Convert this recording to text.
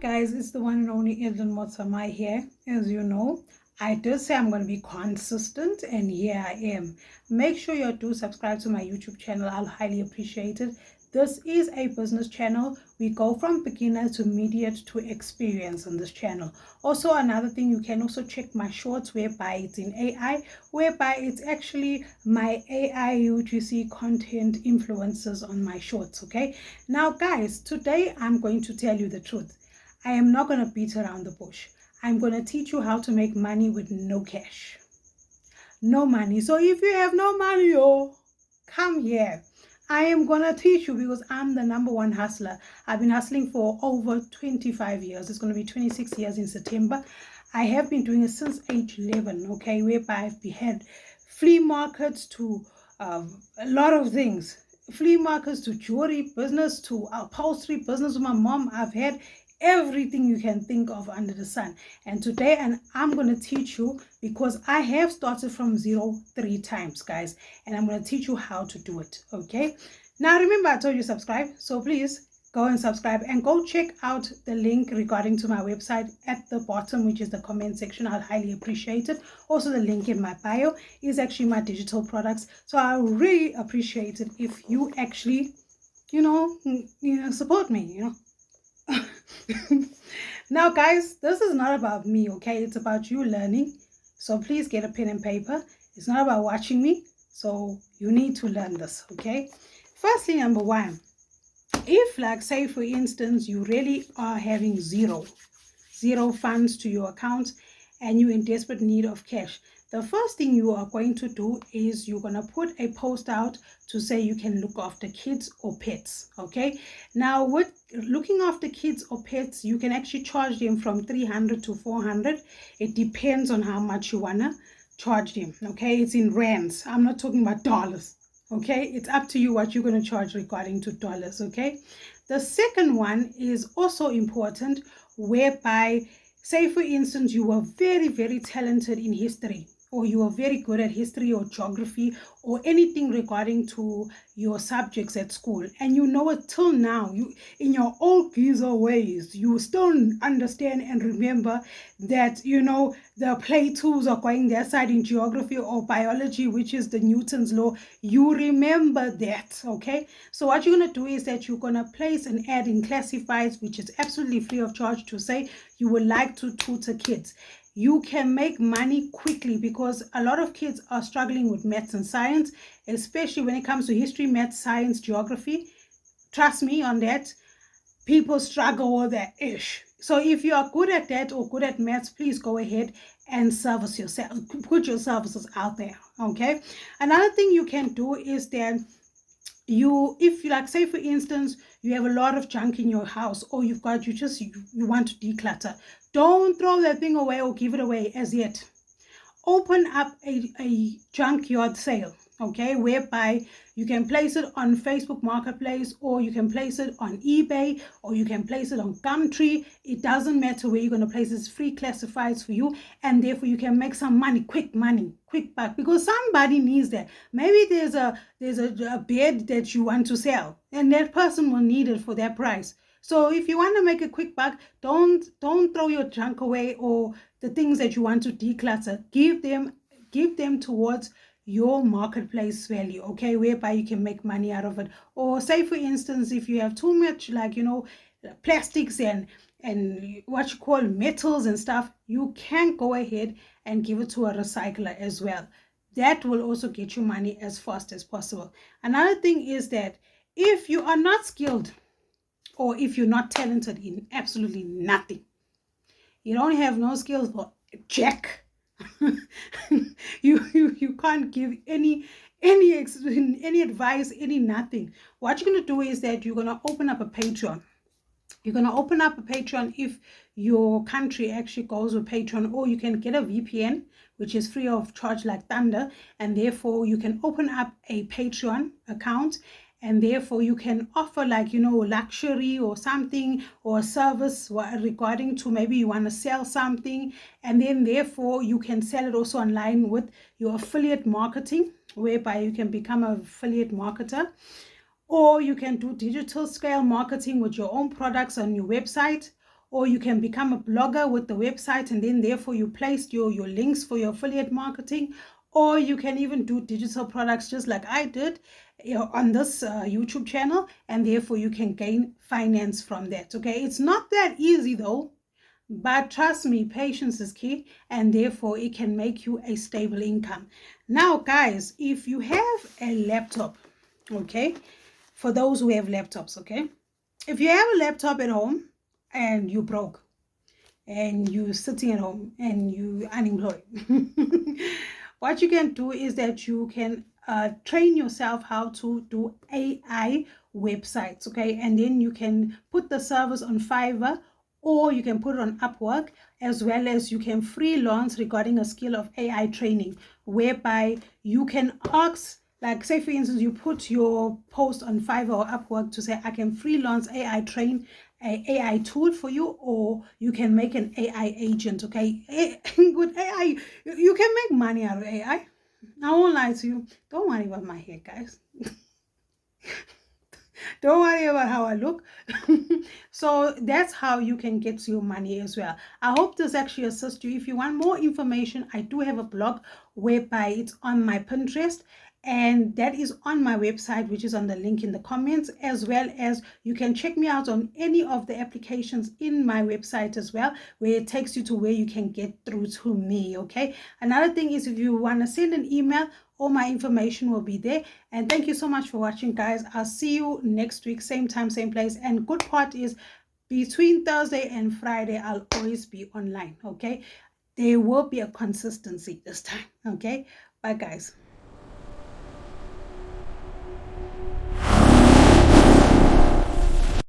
Guys, it's the one and only Evelyn Motsamai here. As you know, I did say I'm going to be consistent, and here I am. Make sure you do subscribe to my YouTube channel. I'll highly appreciate it. This is a business channel. We go from beginner to immediate to experience on this channel. Also, another thing, you can also check my shorts whereby it's in AI, whereby it's actually my AI UGC content influencers on my shorts. Okay, now guys, today I'm going to tell you the truth. I am not going to beat around the bush. I'm going to teach you how to make money with no cash. No money. So if you have no money, come here. I am going to teach you because I'm the #1 hustler. I've been hustling for over 25 years. It's going to be 26 years in September. I have been doing it since age 11, okay, whereby I've had flea markets to a lot of things. Flea markets to jewelry business to upholstery business with my mom. I've had everything you can think of under the sun. And today I'm going to teach you, because I have started from zero 3 times, guys, and I'm going to teach you how to do it. Okay, now remember I told you subscribe, so please go and subscribe and go check out the link regarding to my website at the bottom, which is the comment section. I'll highly appreciate it. Also, the link in my bio is actually my digital products, so I really appreciate it if you actually support me. Now guys, this is not about me, okay? It's about you learning. So please get a pen and paper. It's not about watching me, so you need to learn this, okay? Firstly, number one, if, like, say for instance, you really are having zero funds to your account and you're in desperate need of cash, the first thing you are going to do is you're going to put a post out to say you can look after kids or pets. Okay, now with looking after kids or pets, you can actually charge them from 300 to 400. It depends on how much you want to charge them. Okay, it's in rands. I'm not talking about dollars. Okay, it's up to you what you're going to charge regarding to dollars. Okay, the second one is also important, whereby, say for instance, you were very, very talented in history, or you are very good at history or geography or anything regarding to your subjects at school, and you know it till now, you in your old geezer ways, you still understand and remember that the play tools are going their side in geography or biology, which is the Newton's law. You remember that. Okay, so what you're going to do is that you're going to place an ad in classifieds, which is absolutely free of charge, to say you would like to tutor kids. You can make money quickly because a lot of kids are struggling with maths and science, especially when it comes to history, maths, science, geography. Trust me on that. People struggle with that ish. So if you are good at that or good at maths, please go ahead and service yourself. Put your services out there. Okay. Another thing you can do is that if you, like, say for instance, you have a lot of junk in your house, or you want to declutter, don't throw that thing away or give it away as yet. Open up a junkyard sale, okay, whereby you can place it on Facebook Marketplace, or you can place it on eBay, or you can place it on Gumtree. It doesn't matter where you're going to place it. It's free classifieds for you, and therefore you can make some money, quick buck, because somebody needs that. Maybe there's a bed that you want to sell, and that person will need it for that price. So if you want to make a quick buck, don't throw your junk away or the things that you want to declutter. Give them towards your marketplace value, okay, whereby you can make money out of it. Or say for instance, if you have too much, like, plastics and what you call metals and stuff, you can go ahead and give it to a recycler as well. That will also get you money as fast as possible. Another thing is that if you are not skilled, or if you're not talented in absolutely nothing, you don't have no skills for jack, you can't give any advice, any nothing. What you're going to do is that you're going to open up a Patreon. You're going to open up a Patreon if your country actually goes with Patreon, or you can get a VPN, which is free of charge like thunder, and therefore you can open up a Patreon account, and therefore you can offer, like, luxury or something, or a service regarding to, maybe you want to sell something, and then therefore you can sell it also online with your affiliate marketing, whereby you can become an affiliate marketer. Or you can do digital scale marketing with your own products on your website, or you can become a blogger with the website, and then therefore you place your links for your affiliate marketing. Or you can even do digital products just like I did, on this YouTube channel, and therefore you can gain finance from that. Okay, it's not that easy though, but trust me, patience is key, and therefore it can make you a stable income. Now guys, if you have a laptop, okay, for those who have laptops, okay, if you have a laptop at home and you broke and you're sitting at home and you unemployed, what you can do is that you can train yourself how to do AI websites, okay, and then you can put the service on Fiverr, or you can put it on Upwork, as well as you can freelance regarding a skill of AI training, whereby you can ask, like say for instance, you put your post on Fiverr or Upwork to say, I can freelance AI train a AI tool for you, or you can make an AI agent, okay? With AI, you can make money out of AI. I won't lie to you. Don't worry about my hair, guys. Don't worry about how I look. So that's how you can get your money as well. I hope this actually assists you. If you want more information, I do have a blog whereby it's on my Pinterest, and that is on my website, which is on the link in the comments, as well as you can check me out on any of the applications in my website as well, where it takes you to where you can get through to me. Okay, another thing is, if you want to send an email, all my information will be there. And thank you so much for watching, guys. I'll see you next week, same time, same place. And good part is, between Thursday and Friday, I'll always be online. Okay, there will be a consistency this time. Okay, bye guys.